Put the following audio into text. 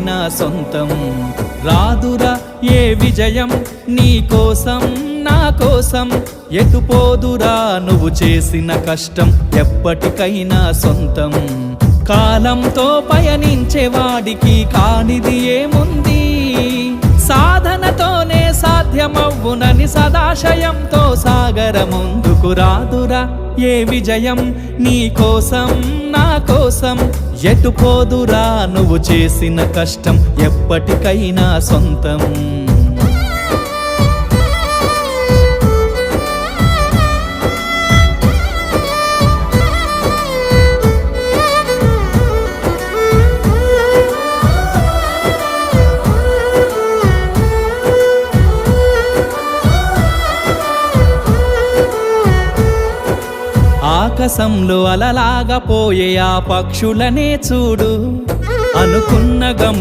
నా సొంతం రాదురా ఏ విజయం నీ కోసం నా కోసం ఎటుపోదురా నువ్వు చేసిన కష్టం ఎప్పటికైనా సొంతం కాలంతో పయనించేవాడికి కానిది ఏముంది సాధనతోనే సాధ్యమవ్వునని సదాశయంతో సాగర ముందుకు రాదురా ఏ విజయం నీ కోసం నా కోసం ఎటుపోదురా నువ్వు చేసిన కష్టం ఎప్పటికైనా సొంతం ఆకాశంలో అలలాగా పోయే ఆ పక్షులనే చూడు అనుకున్న